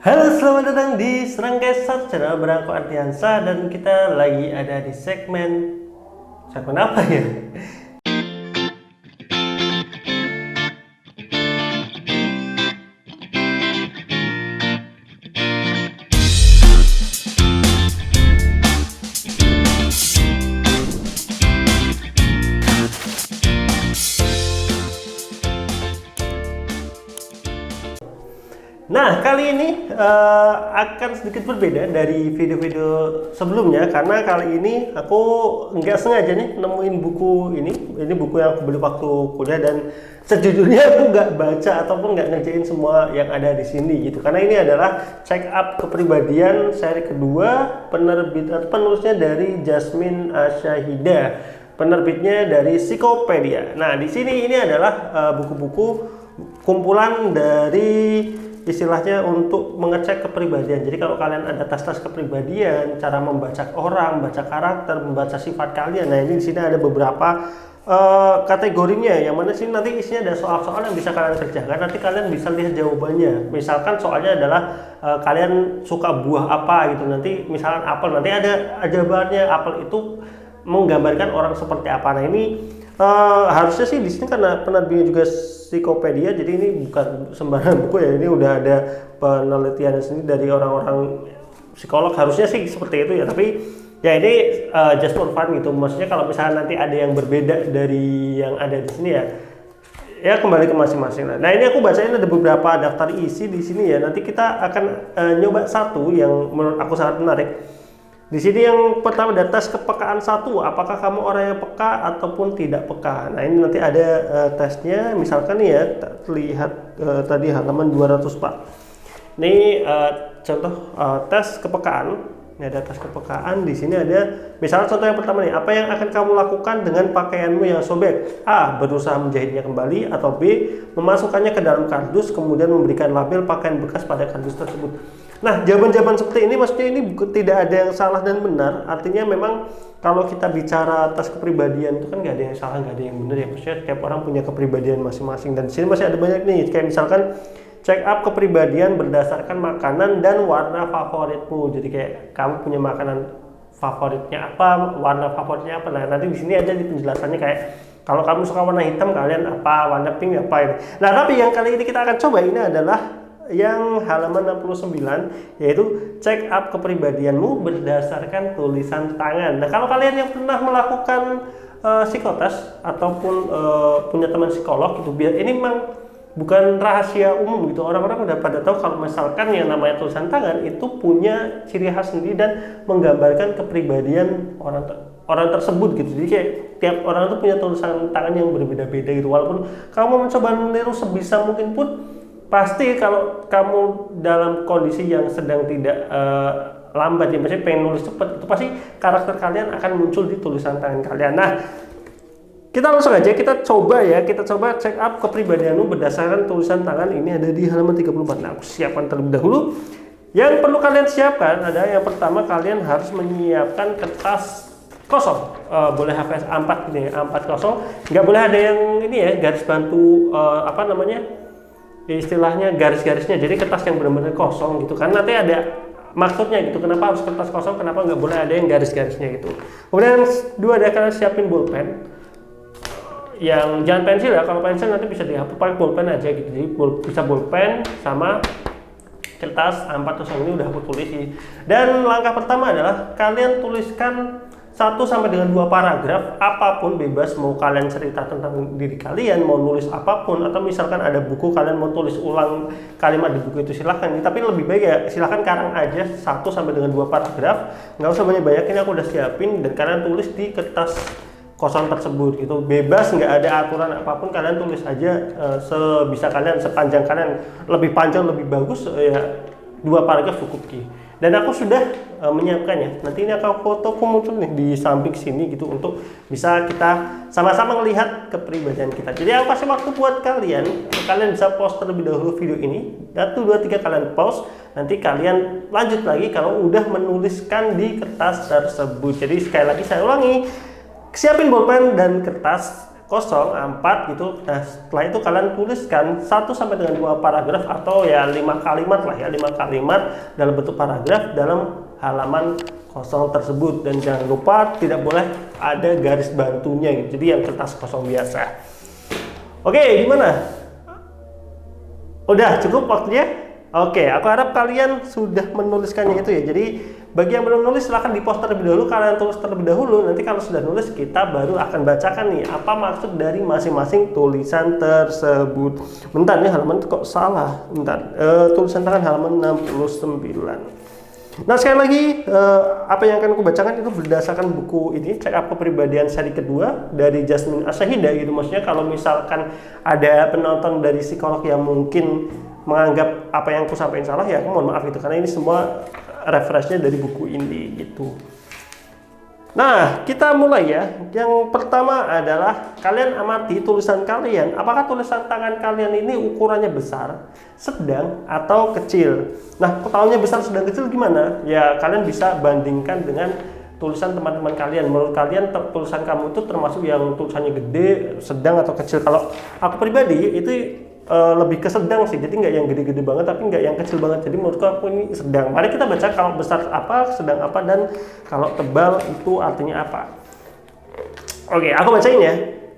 Halo, selamat datang di Serangkai Satu Channel bareng aku Ardiansa dan kita lagi ada di segmen apa ya? Nah, kali ini akan sedikit berbeda dari video-video sebelumnya karena kali ini aku nggak sengaja nih nemuin buku ini. Ini buku yang aku beli waktu kuliah dan sejujurnya aku nggak baca ataupun nggak ngerjain semua yang ada di sini gitu. Karena ini adalah Check Up Kepribadian seri kedua, penulisnya dari Jasmine Asyahida, penerbitnya dari Psikopedia. Nah, di sini ini adalah buku-buku kumpulan dari istilahnya untuk mengecek kepribadian. Jadi kalau kalian ada tes-tes kepribadian, cara membaca orang, membaca karakter, membaca sifat kalian. Nah, ini di sini ada beberapa kategorinya, yang mana sih nanti isinya ada soal-soal yang bisa kalian kerjakan. Nanti kalian bisa lihat jawabannya. Misalkan soalnya adalah kalian suka buah apa gitu. Nanti misalkan apel, nanti ada jawabannya apel itu menggambarkan orang seperti apa. Nah, ini harusnya sih di sini karena penerbitnya juga Psikopedia, jadi ini bukan sembarang buku ya, ini udah ada penelitian sendiri dari orang-orang psikolog, harusnya sih seperti itu ya. Tapi ya ini just for fun gitu, maksudnya kalau misalnya nanti ada yang berbeda dari yang ada di sini ya kembali ke masing-masing. Nah, ini aku bacain ada beberapa daftar isi di sini ya. Nanti kita akan nyoba satu yang menurut aku sangat menarik. Di sini yang pertama ada tes kepekaan satu, apakah kamu orang yang peka ataupun tidak peka. Nah, ini nanti ada tesnya, misalkan nih ya, terlihat tadi halaman 204. Ini contoh tes kepekaan. Ini ada tes kepekaan, di sini ada misalnya contoh yang pertama nih, apa yang akan kamu lakukan dengan pakaianmu yang sobek? A. Berusaha menjahitnya kembali, atau B. Memasukkannya ke dalam kardus kemudian memberikan label pakaian bekas pada kardus tersebut. Nah, jawaban-jawaban seperti ini maksudnya ini tidak ada yang salah dan benar. Artinya memang kalau kita bicara tes kepribadian itu kan nggak ada yang salah, nggak ada yang benar ya. Maksudnya setiap orang punya kepribadian masing-masing. Dan di sini masih ada banyak nih, kayak misalkan check up kepribadian berdasarkan makanan dan warna favoritmu. Jadi kayak kamu punya makanan favoritnya apa, warna favoritnya apa. Nah, nanti di sini ada di penjelasannya kayak kalau kamu suka warna hitam, kalian apa, warna pink apa ini. Nah, tapi yang kali ini kita akan coba ini adalah yang halaman 69, yaitu check up kepribadianmu berdasarkan tulisan tangan. Nah, kalau kalian yang pernah melakukan psikotes ataupun punya teman psikolog gitu, biar ini memang bukan rahasia umum gitu, orang-orang udah pada tahu kalau misalkan yang namanya tulisan tangan itu punya ciri khas sendiri dan menggambarkan kepribadian orang tersebut gitu. Jadi kayak tiap orang itu punya tulisan tangan yang berbeda-beda gitu. Walaupun kamu mencoba meniru sebisa mungkin pun, pasti kalau kamu dalam kondisi yang sedang tidak lambat ya, maksudnya pengen nulis cepat, itu pasti karakter kalian akan muncul di tulisan tangan kalian. Nah, kita langsung aja kita coba check up kepribadianmu berdasarkan tulisan tangan. Ini ada di halaman 34. Nah, aku siapkan terlebih dahulu. Yang perlu kalian siapkan ada yang pertama, kalian harus menyiapkan kertas kosong. Boleh HVS A4 gini ya, A4 kosong. Nggak boleh ada yang ini ya, garis bantu apa namanya? Istilahnya garis-garisnya, jadi kertas yang benar-benar kosong gitu kan, nanti ada maksudnya gitu, kenapa harus kertas kosong, kenapa nggak boleh ada yang garis-garisnya gitu. Kemudian dua, ada kalian siapin bolpen, yang jangan pensil ya, kalau pensil nanti bisa dihapus, pakai bolpen aja gitu. Jadi bisa bolpen sama kertas A4 kosong ini udah aku tulis sih. Dan langkah pertama adalah kalian tuliskan 1 sampai dengan 2 paragraf, apapun bebas, mau kalian cerita tentang diri kalian, mau nulis apapun, atau misalkan ada buku kalian mau tulis ulang kalimat di buku itu silahkan. Tapi lebih baik ya silahkan karang aja 1 sampai dengan 2 paragraf, nggak usah banyak-banyak. Ini aku udah siapin dan kalian tulis di kertas kosong tersebut gitu, bebas, nggak ada aturan apapun, kalian tulis aja sebisa kalian, sepanjang kalian, lebih panjang lebih bagus ya 2 paragraf cukup Ki. Dan aku sudah menyiapkannya. Nanti ini akan fotoku muncul nih di samping sini gitu, untuk bisa kita sama-sama melihat kepribadian kita. Jadi aku kasih waktu buat kalian bisa pause terlebih dahulu video ini. 1, 2, 3 kalian pause. Nanti kalian lanjut lagi kalau udah menuliskan di kertas tersebut. Jadi sekali lagi saya ulangi, siapin bolpen dan kertas, kosong A4 gitu. Nah, setelah itu kalian tuliskan 1 sampai dengan 2 paragraf atau ya 5 kalimat lah ya, 5 kalimat dalam bentuk paragraf dalam halaman kosong tersebut, dan jangan lupa tidak boleh ada garis bantunya gitu. Jadi yang kertas kosong biasa. Oke, gimana? Udah cukup waktunya? Oke, aku harap kalian sudah menuliskannya itu ya. Jadi bagi yang belum nulis silahkan di post terlebih dahulu, kalian tulis terlebih dahulu. Nanti kalau sudah nulis kita baru akan bacakan nih apa maksud dari masing-masing tulisan tersebut. Bentar nih, halaman kok salah. Bentar, tulisan tangan halaman 69. Nah, sekali lagi apa yang akan aku bacakan itu berdasarkan buku ini, Check Up Kepribadian seri kedua dari Jasmine Ashahida gitu. Maksudnya kalau misalkan ada penonton dari psikolog yang mungkin menganggap apa yang aku sampaikan salah, ya aku mohon maaf itu, karena ini semua referensinya dari buku ini gitu. Nah, kita mulai ya. Yang pertama adalah kalian amati tulisan kalian. Apakah tulisan tangan kalian ini ukurannya besar, sedang, atau kecil? Nah, ketahuannya besar, sedang, kecil gimana? Ya, kalian bisa bandingkan dengan tulisan teman-teman kalian. Menurut kalian tulisan kamu itu termasuk yang tulisannya gede, sedang, atau kecil? Kalau aku pribadi itu lebih ke sedang sih, jadi nggak yang gede-gede banget tapi nggak yang kecil banget, jadi menurutku aku ini sedang. Mari kita baca kalau besar apa, sedang apa, dan kalau tebal itu artinya apa. Oke, aku bacain ya.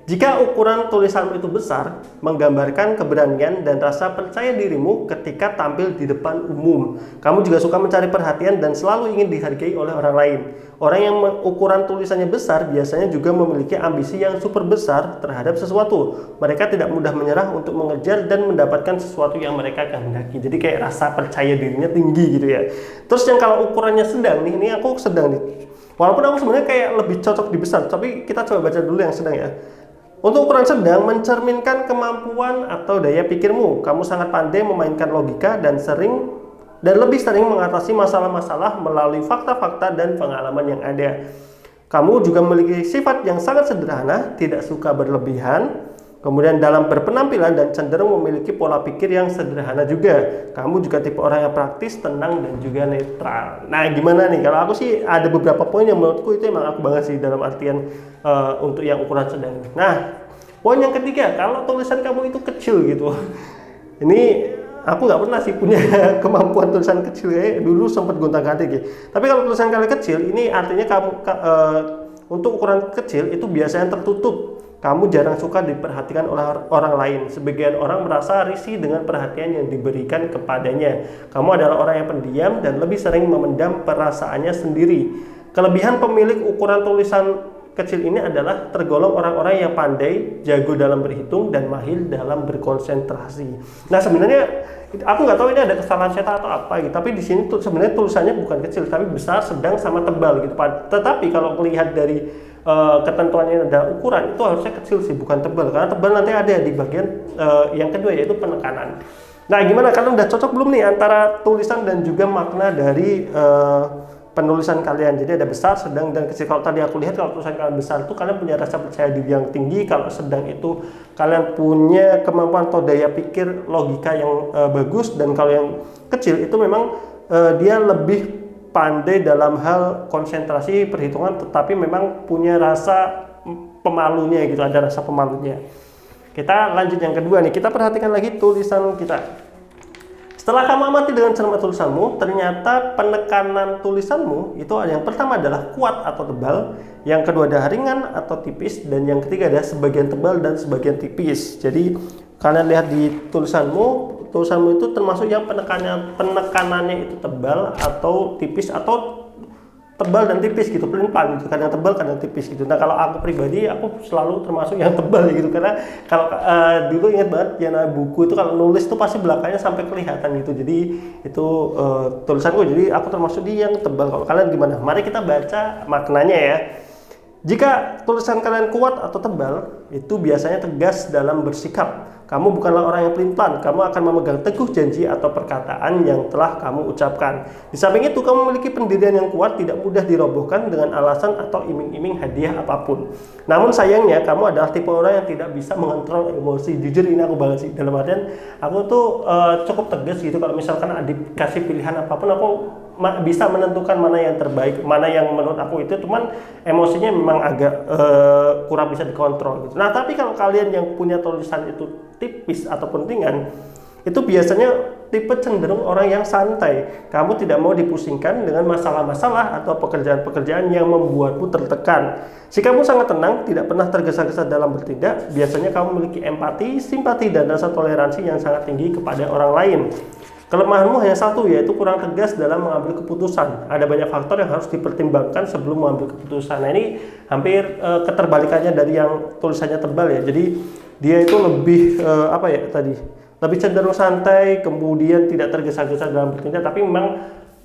Jika ukuran tulisanmu itu besar, menggambarkan keberanian dan rasa percaya dirimu ketika tampil di depan umum. Kamu juga suka mencari perhatian dan selalu ingin dihargai oleh orang lain. Orang yang ukuran tulisannya besar biasanya juga memiliki ambisi yang super besar terhadap sesuatu. Mereka tidak mudah menyerah untuk mengejar dan mendapatkan sesuatu yang mereka kehendaki. Jadi kayak rasa percaya dirinya tinggi gitu ya. Terus yang kalau ukurannya sedang nih, ini aku sedang nih. Walaupun aku sebenarnya kayak lebih cocok di besar, tapi kita coba baca dulu yang sedang ya. Untuk ukuran sedang mencerminkan kemampuan atau daya pikirmu. Kamu sangat pandai memainkan logika dan lebih sering mengatasi masalah-masalah melalui fakta-fakta dan pengalaman yang ada. Kamu juga memiliki sifat yang sangat sederhana, tidak suka berlebihan. Kemudian dalam berpenampilan dan cenderung memiliki pola pikir yang sederhana juga. Kamu juga tipe orang yang praktis, tenang, dan juga netral. Nah, gimana nih? Kalau aku sih ada beberapa poin yang menurutku itu emang aku banget sih dalam artian untuk yang ukuran sedang. Nah, poin yang ketiga, kalau tulisan kamu itu kecil gitu. Ini aku nggak pernah sih punya kemampuan tulisan kecil, kayak dulu sempat gonta-ganti gitu. Tapi kalau tulisan kalian kecil, ini artinya kamu untuk ukuran kecil itu biasanya tertutup. Kamu jarang suka diperhatikan oleh orang lain. Sebagian orang merasa risih dengan perhatian yang diberikan kepadanya. Kamu adalah orang yang pendiam dan lebih sering memendam perasaannya sendiri. Kelebihan pemilik ukuran tulisan kecil ini adalah tergolong orang-orang yang pandai, jago dalam berhitung, dan mahir dalam berkonsentrasi. Nah, sebenarnya aku nggak tahu ini ada kesalahan cetak atau apa gitu. Tapi di sini sebenarnya tulisannya bukan kecil, tapi besar, sedang, sama tebal gitu. Tetapi kalau melihat dari ketentuannya ada ukuran, itu harusnya kecil sih, bukan tebal, karena tebal nanti ada di bagian yang kedua, yaitu penekanan. Nah, gimana, kalian udah cocok belum nih antara tulisan dan juga makna dari penulisan kalian? Jadi ada besar, sedang, dan kecil. Kalau tadi aku lihat, kalau tulisan kalian besar itu kalian punya rasa percaya diri yang tinggi. Kalau sedang itu kalian punya kemampuan atau daya pikir logika yang bagus. Dan kalau yang kecil itu memang dia lebih pandai dalam hal konsentrasi perhitungan, tetapi memang punya rasa pemalunya gitu, ada rasa pemalunya. Kita lanjut yang kedua nih, kita perhatikan lagi tulisan kita. Setelah kamu amati dengan cermat tulisanmu, ternyata penekanan tulisanmu itu yang pertama adalah kuat atau tebal, yang kedua ada ringan atau tipis, dan yang ketiga ada sebagian tebal dan sebagian tipis. Jadi kalian lihat di tulisanmu itu termasuk yang penekanannya itu tebal atau tipis, atau tebal dan tipis gitu, pelin-pelan gitu, kadang tebal kadang tipis gitu. Nah, kalau aku pribadi, aku selalu termasuk yang tebal gitu, karena kalau dulu ingat banget ya, buku itu kalau nulis tuh pasti belakangnya sampai kelihatan gitu. Jadi itu tulisanku, jadi aku termasuk di yang tebal. Kalau kalian gimana? Mari kita baca maknanya ya. Jika tulisan kalian kuat atau tebal, itu biasanya tegas dalam bersikap. Kamu bukanlah orang yang pelin-pelan, kamu akan memegang teguh janji atau perkataan yang telah kamu ucapkan. Di samping itu, kamu memiliki pendirian yang kuat, tidak mudah dirobohkan dengan alasan atau iming-iming hadiah apapun. Namun sayangnya, kamu adalah tipe orang yang tidak bisa mengontrol emosi. Jujur ini aku banget sih, dalam artian aku tuh cukup tegas gitu. Kalau misalkan dikasih pilihan apapun, aku bisa menentukan mana yang terbaik, mana yang menurut aku itu, cuman emosinya memang agak kurang bisa dikontrol gitu. Nah tapi kalau kalian yang punya tulisan itu tipis ataupun ringan, itu biasanya tipe cenderung orang yang santai. Kamu tidak mau dipusingkan dengan masalah-masalah atau pekerjaan-pekerjaan yang membuatmu tertekan. Sikapmu sangat tenang, tidak pernah tergesa-gesa dalam bertindak. Biasanya kamu memiliki empati, simpati, dan rasa toleransi yang sangat tinggi kepada orang lain. Kelemahanmu hanya satu, yaitu kurang tegas dalam mengambil keputusan. Ada banyak faktor yang harus dipertimbangkan sebelum mengambil keputusan. Nah ini hampir keterbalikannya dari yang tulisannya tebal ya. Jadi dia itu lebih apa ya tadi? Lebih cenderung santai, kemudian tidak tergesa-gesa dalam bertindak. Tapi memang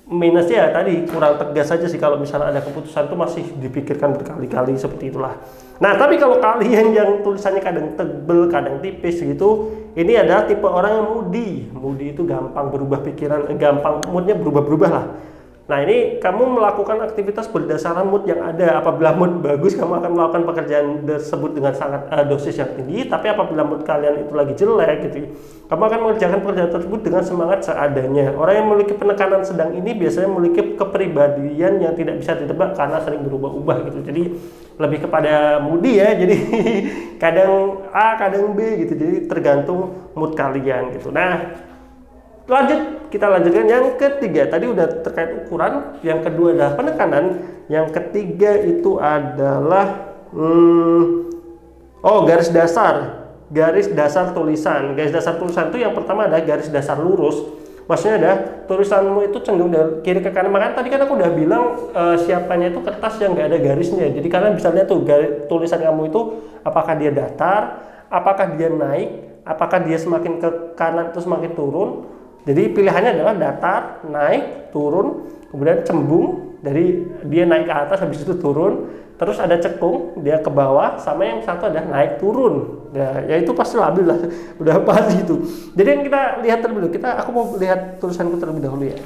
minusnya ya tadi kurang tegas saja sih, kalau misalnya ada keputusan itu masih dipikirkan berkali-kali seperti itulah. Nah tapi kalau kalian yang tulisannya kadang tebel kadang tipis gitu, ini adalah tipe orang yang moody itu gampang berubah pikiran, gampang moodnya berubah-berubah lah. Nah ini kamu melakukan aktivitas berdasarkan mood yang ada. Apabila mood bagus, kamu akan melakukan pekerjaan tersebut dengan sangat dosis yang tinggi. Tapi apabila mood kalian itu lagi jelek gitu, kamu akan mengerjakan pekerjaan tersebut dengan semangat seadanya. Orang yang memiliki penekanan sedang ini biasanya memiliki kepribadian yang tidak bisa ditebak karena sering berubah-ubah gitu. Jadi lebih kepada moody ya, jadi kadang A kadang B gitu, jadi tergantung mood kalian gitu. Nah kita lanjutkan yang ketiga. Tadi udah terkait ukuran, yang kedua adalah penekanan, yang ketiga itu adalah garis dasar tulisan. Garis dasar tulisan itu yang pertama adalah garis dasar lurus. Maksudnya ada tulisanmu itu cenderung dari kiri ke kanan. Makanya tadi kan aku udah bilang siapanya itu kertas yang nggak ada garisnya. Jadi kalian bisa lihat tuh tulisan kamu itu apakah dia datar, apakah dia naik, apakah dia semakin ke kanan atau semakin turun. Jadi pilihannya adalah datar, naik, turun, kemudian cembung, dari dia naik ke atas habis itu turun, terus ada cekung, dia ke bawah, sama yang satu ada naik turun. Ya itu pasti labil lah, udah pasti itu. Jadi yang kita lihat terlebih dahulu, aku mau lihat tulisanku terlebih dahulu ya.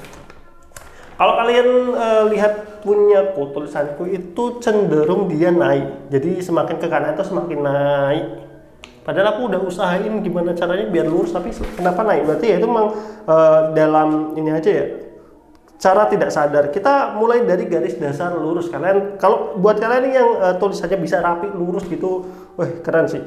Kalau kalian lihat punyaku, tulisanku itu cenderung dia naik. Jadi semakin ke kanan itu semakin naik. Padahal aku udah usahain gimana caranya biar lurus, tapi kenapa naik? Berarti ya itu memang dalam ini aja ya, cara tidak sadar. Kita mulai dari garis dasar lurus. Kalian kalau buat kalian yang tulisannya bisa rapi lurus gitu, wah keren sih.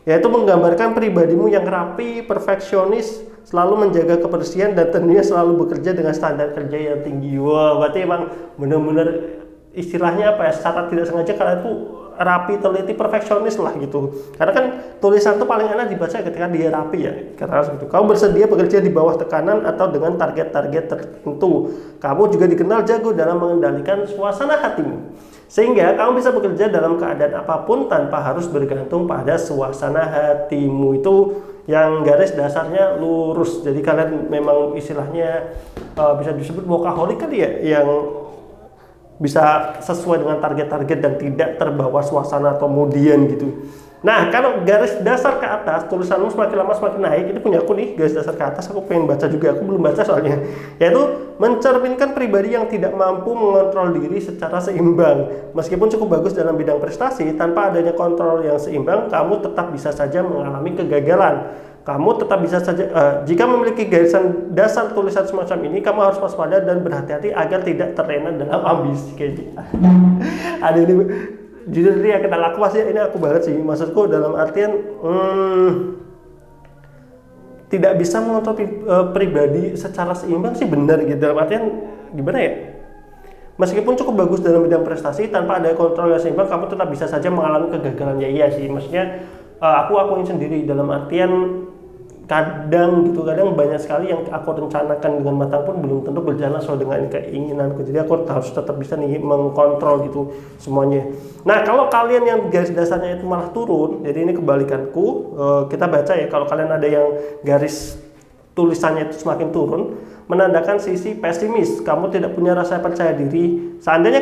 Yaitu menggambarkan pribadimu yang rapi, perfeksionis, selalu menjaga kebersihan, dan tentunya selalu bekerja dengan standar kerja yang tinggi. Wah berarti emang benar-benar istilahnya apa ya, secara tidak sengaja kalian tuh rapi, teliti, perfeksionis lah gitu. Karena kan tulisan itu paling enak dibaca ketika dia rapi ya, katakan seperti itu. Kamu bersedia bekerja di bawah tekanan atau dengan target-target tertentu. Kamu juga dikenal jago dalam mengendalikan suasana hatimu, sehingga kamu bisa bekerja dalam keadaan apapun tanpa harus bergantung pada suasana hatimu. Itu yang garis dasarnya lurus. Jadi kalian memang istilahnya bisa disebut workaholic kali ya, yang bisa sesuai dengan target-target dan tidak terbawa suasana atau kemudian gitu. Nah kalau garis dasar ke atas, tulisanmu semakin lama semakin naik. Ini punya aku nih, garis dasar ke atas. Aku pengen baca juga, aku belum baca soalnya. Yaitu mencerminkan pribadi yang tidak mampu mengontrol diri secara seimbang. Meskipun cukup bagus dalam bidang prestasi, tanpa adanya kontrol yang seimbang, kamu tetap bisa saja mengalami kegagalan. Kamu tetap bisa saja, jika memiliki garisan dasar tulisan semacam ini, kamu harus waspada dan berhati-hati agar tidak terlena dalam ambisi kayak gitu. Ada ini, jujur ya kenal aku pasti ini aku banget sih. Maksudku dalam artian tidak bisa mengontrol pribadi secara seimbang sih benar gitu. Dalam artian gimana ya? Meskipun cukup bagus dalam bidang prestasi, tanpa ada kontrol yang seimbang, kamu tetap bisa saja mengalami kegagalan. Ya iya sih, maksudnya aku akuin sendiri dalam artian kadang banyak sekali yang aku rencanakan dengan matang pun belum tentu berjalan sesuai dengan keinginanku. Jadi aku harus tetap bisa nih mengkontrol gitu semuanya. Nah kalau kalian yang garis dasarnya itu malah turun, jadi ini kebalikanku. Kita baca ya, kalau kalian ada yang garis tulisannya itu semakin turun, menandakan sisi pesimis. Kamu tidak punya rasa percaya diri. Seandainya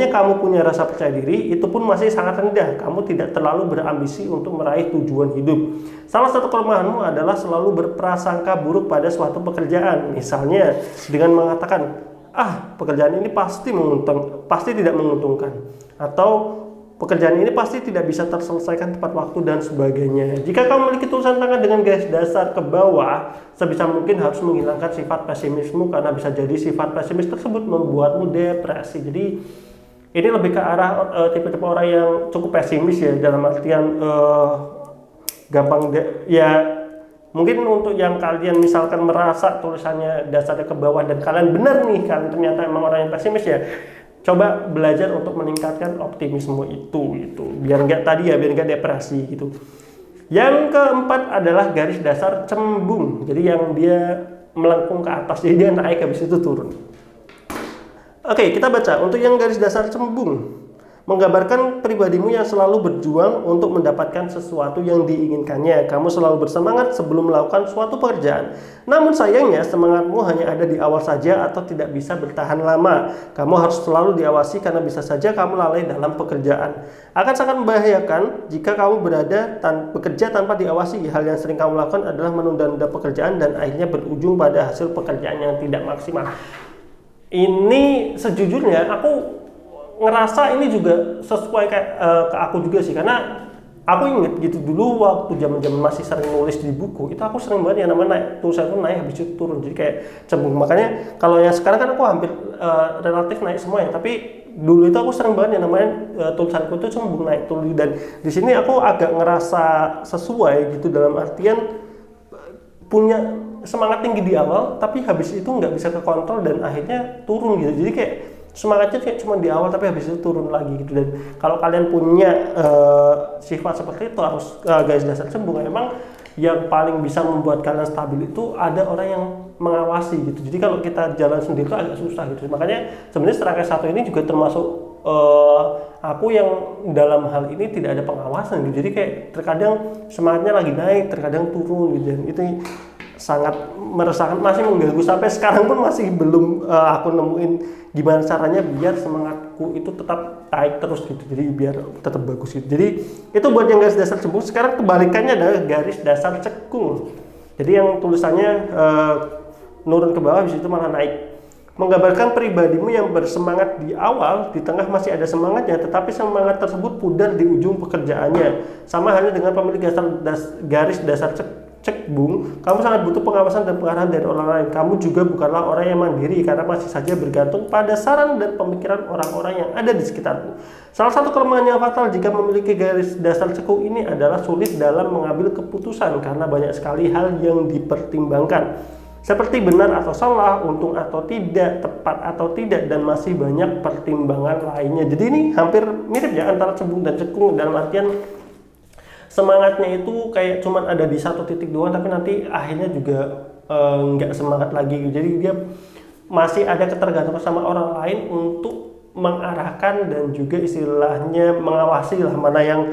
kamu punya rasa percaya diri, itu pun masih sangat rendah. Kamu tidak terlalu berambisi untuk meraih tujuan hidup. Salah satu kelemahanmu adalah selalu berprasangka buruk pada suatu pekerjaan. Misalnya dengan mengatakan, pekerjaan ini pasti tidak menguntungkan, atau pekerjaan ini pasti tidak bisa terselesaikan tepat waktu dan sebagainya. Jika kamu memiliki tulisan tangan dengan garis dasar ke bawah, sebisa mungkin harus menghilangkan sifat pesimismu karena bisa jadi sifat pesimis tersebut membuatmu depresi. Jadi ini lebih ke arah tipe-tipe orang yang cukup pesimis ya, dalam artian ya mungkin untuk yang kalian misalkan merasa tulisannya dasarnya ke bawah dan kalian benar nih, kalian ternyata emang orang yang pesimis ya, coba belajar untuk meningkatkan optimisme itu gitu, biar nggak depresi gitu. Yang keempat adalah garis dasar cembung, jadi yang dia melengkung ke atas, jadi dia naik habis itu turun. Oke, kita baca untuk yang garis dasar cembung, menggambarkan pribadimu yang selalu berjuang untuk mendapatkan sesuatu yang diinginkannya. Kamu selalu bersemangat sebelum melakukan suatu pekerjaan. Namun sayangnya semangatmu hanya ada di awal saja atau tidak bisa bertahan lama. Kamu harus selalu diawasi karena bisa saja kamu lalai dalam pekerjaan. Akan sangat membahayakan jika kamu bekerja tanpa diawasi. Hal yang sering kamu lakukan adalah menunda-nunda pekerjaan dan akhirnya berujung pada hasil pekerjaan yang tidak maksimal. Ini sejujurnya aku ngerasa ini juga sesuai ke aku juga sih, karena aku inget gitu dulu waktu zaman masih sering nulis di buku itu, aku sering banget yang namanya naik, tulisanku naik habis itu turun, jadi kayak cembung. Makanya kalau yang sekarang kan aku hampir relatif naik semua ya, tapi dulu itu aku sering banget yang namanya tulisanku itu cembung naik turun. Dan di sini aku agak ngerasa sesuai gitu, dalam artian punya semangat tinggi di awal tapi habis itu nggak bisa kekontrol dan akhirnya turun gitu. Jadi kayak semangatnya kayak cuma di awal tapi habis itu turun lagi gitu. Dan kalau kalian punya sifat seperti itu, harus garis dasar cembung, memang yang paling bisa membuat kalian stabil itu ada orang yang mengawasi gitu. Jadi kalau kita jalan sendiri itu agak susah gitu. Makanya sebenarnya Striker 1 ini juga termasuk aku yang dalam hal ini tidak ada pengawasan gitu. Jadi kayak terkadang semangatnya lagi naik, terkadang turun gitu. Dan itu sangat meresahkan, masih mengganggu sampai sekarang pun masih belum aku nemuin gimana caranya biar semangatku itu tetap naik terus gitu, jadi biar tetap bagus gitu. Jadi itu buat yang garis dasar cembung. Sekarang kebalikannya adalah garis dasar cekung, jadi yang tulisannya nurun ke bawah, habis itu malah naik. Menggambarkan pribadimu yang bersemangat di awal, di tengah masih ada semangatnya, tetapi semangat tersebut pudar di ujung pekerjaannya. Sama halnya dengan pemilik garis dasar cekung, kamu sangat butuh pengawasan dan pengarahan dari orang lain. Kamu juga bukanlah orang yang mandiri karena masih saja bergantung pada saran dan pemikiran orang-orang yang ada di sekitarmu. Salah satu kelemahan yang fatal jika memiliki garis dasar cekung ini adalah sulit dalam mengambil keputusan karena banyak sekali hal yang dipertimbangkan, seperti benar atau salah, untung atau tidak, tepat atau tidak, dan masih banyak pertimbangan lainnya. Jadi ini hampir mirip ya antara cembung dan cekung, dalam artian semangatnya itu kayak cuman ada di satu titik doang, tapi nanti akhirnya juga nggak semangat lagi. Jadi dia masih ada ketergantungan sama orang lain untuk mengarahkan dan juga istilahnya mengawasi lah, mana yang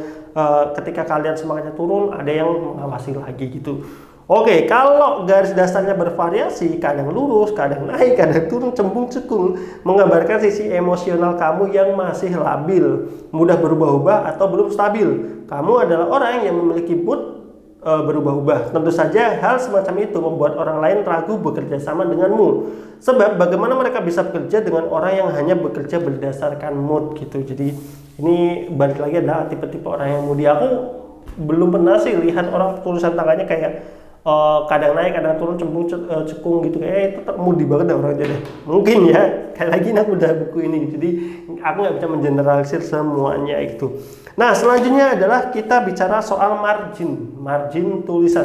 ketika kalian semangatnya turun ada yang mengawasi lagi gitu. Oke, kalau garis dasarnya bervariasi, kadang lurus, kadang naik, kadang turun, cembung cekung, menggambarkan sisi emosional kamu yang masih labil, mudah berubah-ubah atau belum stabil. Kamu adalah orang yang memiliki mood berubah-ubah. Tentu saja hal semacam itu membuat orang lain ragu bekerja sama denganmu. Sebab bagaimana mereka bisa bekerja dengan orang yang hanya bekerja berdasarkan mood gitu. Jadi ini balik lagi adalah tipe-tipe orang yang moody. Aku belum pernah sih lihat orang tulisan tangannya kayak kadang naik, kadang turun, cembung cekung gitu. Kayak itu moody banget orangnya deh. Mungkin ya, kayak lagi aku udah buku ini. Jadi aku nggak bisa mengeneralisir semuanya itu. Nah, selanjutnya adalah kita bicara soal margin tulisan.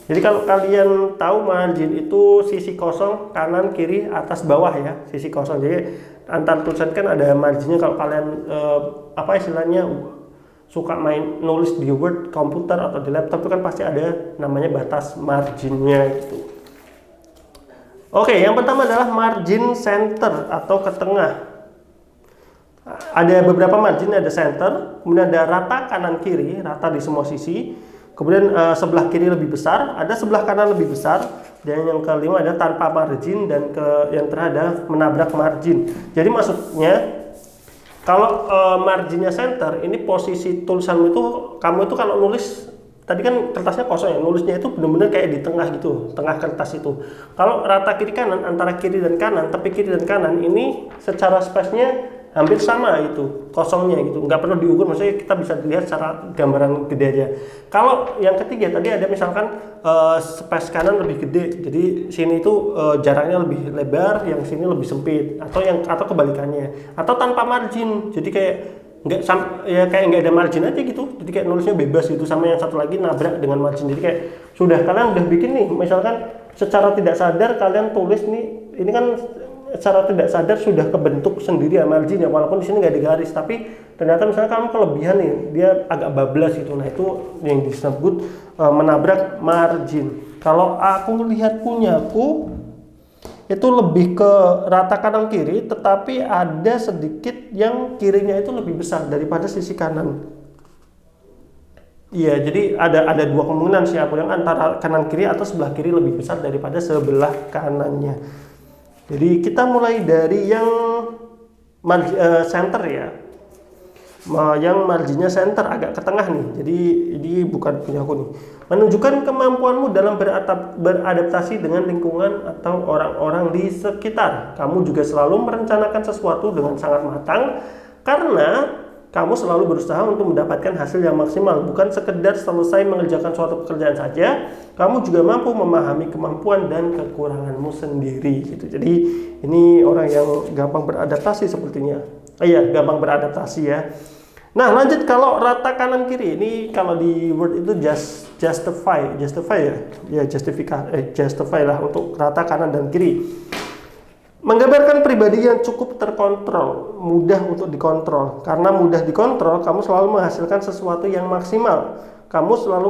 Jadi kalau kalian tahu, margin itu sisi kosong kanan, kiri, atas, bawah ya, sisi kosong. Jadi antar tulisan kan ada marginnya. Kalau kalian apa istilahnya suka main nulis di Word, komputer atau di laptop itu kan pasti ada namanya batas marginnya gitu. Oke, yang pertama adalah margin center atau ke tengah. Ada beberapa margin, ada center, kemudian ada rata kanan kiri, rata di semua sisi. Kemudian sebelah kiri lebih besar, ada sebelah kanan lebih besar, dan yang kelima ada tanpa margin, dan yang terakhir ada menabrak margin. Jadi maksudnya kalau marginnya center, ini posisi tulisanmu itu, kamu itu kalau nulis, tadi kan kertasnya kosong ya, nulisnya itu benar-benar kayak di tengah gitu, tengah kertas itu. Kalau rata kiri kanan, antara kiri dan kanan, tepi kiri dan kanan, ini secara space-nya hampir sama itu kosongnya gitu, nggak perlu diukur, maksudnya kita bisa lihat secara gambaran gede aja. Kalau yang ketiga tadi ada misalkan space kanan lebih gede, jadi sini itu jaraknya lebih lebar, yang sini lebih sempit, atau kebalikannya, atau tanpa margin, jadi kayak kayak nggak ada margin aja gitu, jadi kayak nulisnya bebas gitu, sama yang satu lagi nabrak dengan margin, jadi kayak kalian udah bikin nih, misalkan secara tidak sadar kalian tulis nih, ini kan secara tidak sadar sudah kebentuk sendiri ya margin ya, walaupun di sini nggak ada garis, tapi ternyata misalnya kamu kelebihan nih, dia agak bablas gitu, nah itu yang disebut menabrak margin. Kalau aku lihat punyaku itu lebih ke rata kanan kiri, tetapi ada sedikit yang kirinya itu lebih besar daripada sisi kanan. Iya, jadi ada dua kemungkinan sih aku, yang antara kanan kiri atau sebelah kiri lebih besar daripada sebelah kanannya. Jadi kita mulai dari yang center ya, yang marginnya center agak ke tengah nih, jadi ini bukan punya aku nih. Menunjukkan kemampuanmu dalam beradaptasi dengan lingkungan atau orang-orang di sekitar. Kamu juga selalu merencanakan sesuatu dengan sangat matang, karena kamu selalu berusaha untuk mendapatkan hasil yang maksimal, bukan sekedar selesai mengerjakan suatu pekerjaan saja. Kamu juga mampu memahami kemampuan dan kekuranganmu sendiri gitu. Jadi ini orang yang gampang beradaptasi sepertinya. Iya, gampang beradaptasi ya. Nah, lanjut, kalau rata kanan kiri ini kalau di Word itu justify ya, justify lah untuk rata kanan dan kiri. Menggambarkan pribadi yang cukup terkontrol, mudah untuk dikontrol. Karena mudah dikontrol, kamu selalu menghasilkan sesuatu yang maksimal. Kamu selalu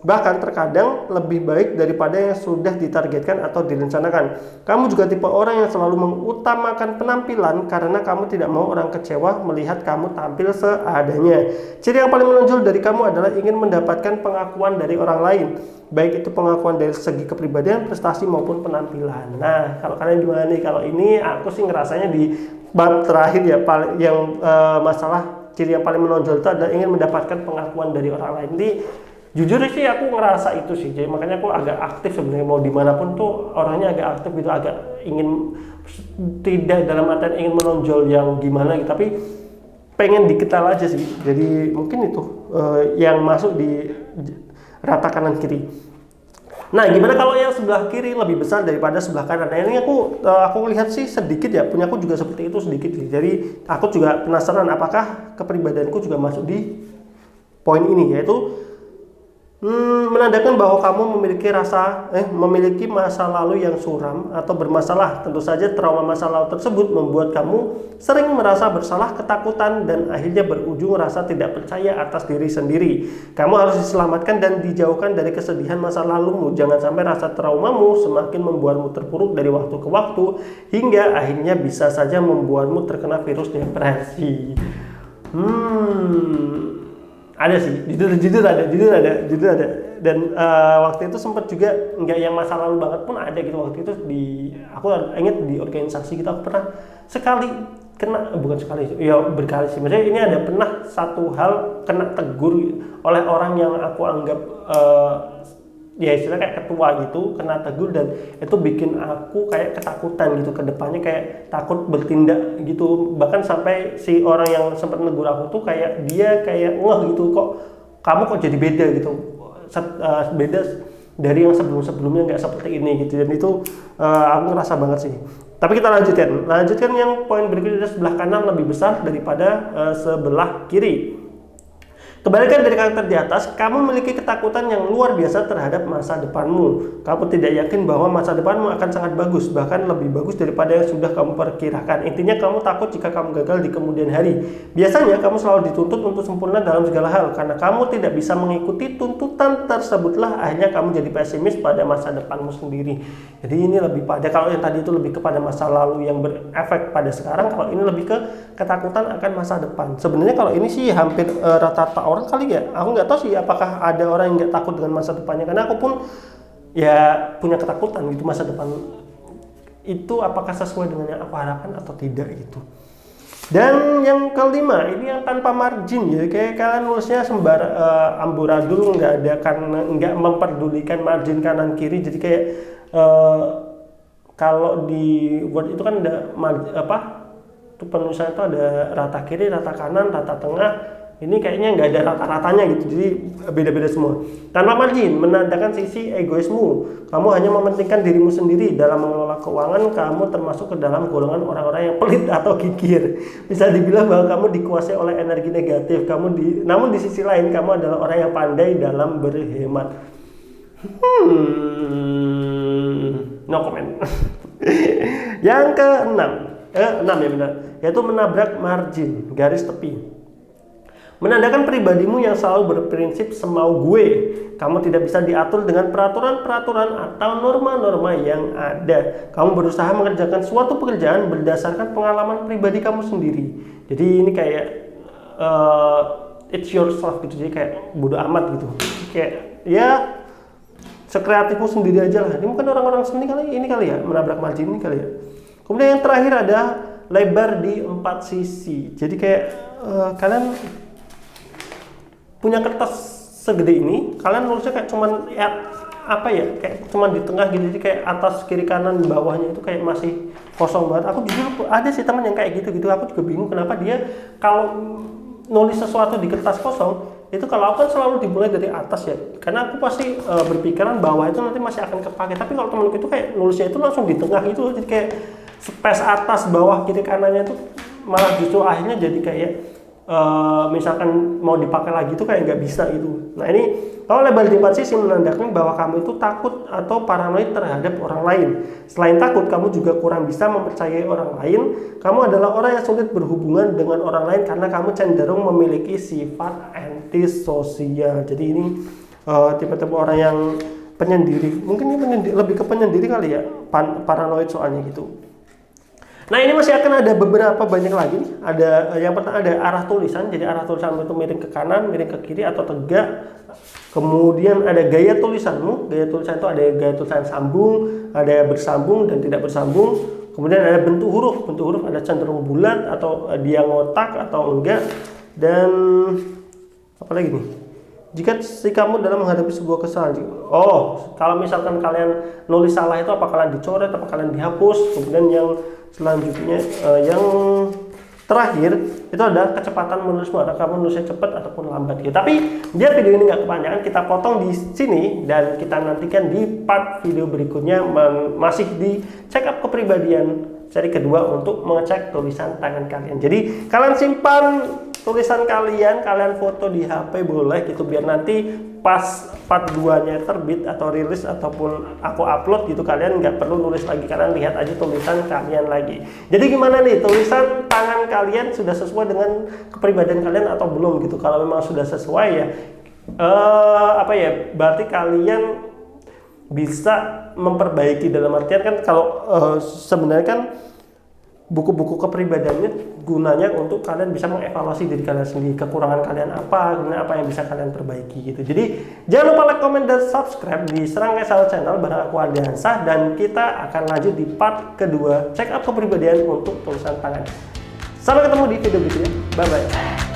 bahkan terkadang lebih baik daripada yang sudah ditargetkan atau direncanakan. Kamu juga tipe orang yang selalu mengutamakan penampilan, karena kamu tidak mau orang kecewa melihat kamu tampil seadanya. Ciri yang paling menonjol dari kamu adalah ingin mendapatkan pengakuan dari orang lain, baik itu pengakuan dari segi kepribadian, prestasi maupun penampilan. Nah, kalau kalian gimana nih? Kalau ini aku sih ngerasanya di bab terakhir ya, yang masalah ciri yang paling menonjol itu adalah ingin mendapatkan pengakuan dari orang lain. Jadi jujur sih aku ngerasa itu sih, jadi makanya aku agak aktif sebenarnya, mau dimanapun tuh orangnya agak aktif gitu, agak ingin, tidak dalam artian ingin menonjol yang gimana gitu, tapi pengen dikenal aja sih. Jadi mungkin itu yang masuk di rata kanan kiri. Nah, gimana kalau yang sebelah kiri lebih besar daripada sebelah kanan? Nah, ini aku lihat sih sedikit ya, punya aku juga seperti itu sedikit sih. Jadi aku juga penasaran apakah kepribadianku juga masuk di poin ini, yaitu menandakan bahwa kamu memiliki masa lalu yang suram atau bermasalah. Tentu saja trauma masa lalu tersebut membuat kamu sering merasa bersalah, ketakutan, dan akhirnya berujung rasa tidak percaya atas diri sendiri. Kamu harus diselamatkan dan dijauhkan dari kesedihan masa lalumu. Jangan sampai rasa traumamu semakin membuatmu terpuruk dari waktu ke waktu, hingga akhirnya bisa saja membuatmu terkena virus depresi. Ada sih, jujur ada. Dan waktu itu sempat juga nggak yang masa lalu banget pun ada gitu. Waktu itu aku ingat di organisasi kita, aku pernah sekali kena, bukan sekali ya, berkali sih, maksudnya ini ada pernah satu hal kena tegur oleh orang yang aku anggap ya istilahnya kayak ketua gitu, kena tegur, dan itu bikin aku kayak ketakutan gitu ke depannya, kayak takut bertindak gitu. Bahkan sampai si orang yang sempat negur aku tuh kayak dia kayak gitu, kok kamu kok jadi beda gitu, beda dari yang sebelumnya nggak seperti ini gitu. Dan itu aku ngerasa banget sih. Tapi kita lanjutkan yang poin berikutnya, sebelah kanan lebih besar daripada sebelah kiri. Kebalikan dari karakter di atas, kamu memiliki ketakutan yang luar biasa terhadap masa depanmu. Kamu tidak yakin bahwa masa depanmu akan sangat bagus, bahkan lebih bagus daripada yang sudah kamu perkirakan. Intinya kamu takut jika kamu gagal di kemudian hari. Biasanya kamu selalu dituntut untuk sempurna dalam segala hal. Karena kamu tidak bisa mengikuti tuntutan tersebutlah akhirnya kamu jadi pesimis pada masa depanmu sendiri. Jadi ini lebih pada, kalau yang tadi itu lebih kepada masa lalu yang berefek pada sekarang, kalau ini lebih ke ketakutan akan masa depan. Sebenarnya kalau ini sih hampir rata-rata orang kali ya. Aku nggak tahu sih apakah ada orang yang nggak takut dengan masa depannya, karena aku pun ya punya ketakutan gitu masa depan itu apakah sesuai dengan yang aku harapkan atau tidak gitu. Dan yang kelima ini yang tanpa margin ya, kayak kalian nulisnya amburadul, nggak ada, karena nggak memperdulikan margin kanan kiri. Jadi kayak kalau di Word itu kan ada penulisan itu ada rata kiri, rata kanan, rata tengah. Ini kayaknya nggak ada rata-ratanya gitu, jadi beda-beda semua. Tanpa margin menandakan sisi egoismu. Kamu hanya mementingkan dirimu sendiri dalam mengelola keuangan. Kamu termasuk ke dalam golongan orang-orang yang pelit atau gigir. Bisa dibilang bahwa kamu dikuasai oleh energi negatif. Namun di sisi lain kamu adalah orang yang pandai dalam berhemat. No comment. Yang keenam, 6 ya benar, yaitu menabrak margin, garis tepi. Menandakan pribadimu yang selalu berprinsip semau gue. Kamu tidak bisa diatur dengan peraturan-peraturan atau norma-norma yang ada. Kamu berusaha mengerjakan suatu pekerjaan berdasarkan pengalaman pribadi kamu sendiri. Jadi ini kayak it's yourself gitu, jadi kayak bodo amat gitu. Kayak ya sekreatifmu sendiri aja lah. Ini mungkin orang-orang seni kali ya, menabrak margin ini kali ya. Kemudian yang terakhir ada lebar di 4 sisi. Jadi kayak kalian punya kertas segede ini, kalian nulisnya kayak cuman ya apa ya, kayak cuman di tengah gitu, jadi kayak atas kiri kanan bawahnya itu kayak masih kosong banget. Aku jujur ada sih teman yang kayak gitu, aku juga bingung kenapa dia kalau nulis sesuatu di kertas kosong itu, kalau aku kan selalu dimulai dari atas ya, karena aku pasti berpikiran bawah itu nanti masih akan kepake. Tapi kalau temanku itu kayak nulisnya itu langsung di tengah gitu, jadi kayak space atas bawah kiri kanannya itu malah justru akhirnya jadi kayak misalkan mau dipakai lagi itu kayak nggak bisa itu. Nah ini kalau lebar di 4 sisi menandakan bahwa kamu itu takut atau paranoid terhadap orang lain. Selain takut, kamu juga kurang bisa mempercayai orang lain. Kamu adalah orang yang sulit berhubungan dengan orang lain karena kamu cenderung memiliki sifat antisosial. Jadi ini tipe-tipe orang yang penyendiri. Mungkin ini lebih ke penyendiri kali ya, paranoid soalnya gitu. Nah ini masih akan ada beberapa banyak lagi nih. Ada yang pertama ada arah tulisan. Jadi arah tulisan itu miring ke kanan, miring ke kiri atau tegak. Kemudian ada gaya tulisanmu. Gaya tulisan itu ada gaya tulisan sambung, ada bersambung dan tidak bersambung. Kemudian ada bentuk huruf. Bentuk huruf ada cenderung bulat atau dia ngotak atau enggak. Dan apa lagi nih? Jika kamu dalam menghadapi sebuah kesalahan, kalau misalkan kalian nulis salah itu apa kalian dicoret, apa kalian dihapus. Kemudian yang selanjutnya, yang terakhir itu adalah kecepatan menulismu, atau kamu nulisnya cepat ataupun lambat gitu. Tapi biar video ini nggak kepanjangan, kita potong di sini dan kita nantikan di part video berikutnya masih di check up kepribadian seri kedua untuk mengecek tulisan tangan kalian. Jadi kalian simpan tulisan kalian foto di HP boleh gitu, biar nanti pas part 2 nya terbit atau rilis ataupun aku upload gitu, kalian nggak perlu nulis lagi, kalian lihat aja tulisan kalian lagi. Jadi gimana nih, tulisan tangan kalian sudah sesuai dengan kepribadian kalian atau belum gitu? Kalau memang sudah sesuai ya berarti kalian bisa memperbaiki, dalam artian kan kalau sebenarnya kan buku-buku kepribadiannya gunanya untuk kalian bisa mengevaluasi diri kalian sendiri, kekurangan kalian apa, kemudian apa yang bisa kalian perbaiki gitu. Jadi jangan lupa like, comment, dan subscribe di Serang Esal Channel bareng aku Ardiansah, dan kita akan lanjut di part kedua check up kepribadian untuk tulisan tangan. Sampai ketemu di video berikutnya, bye bye.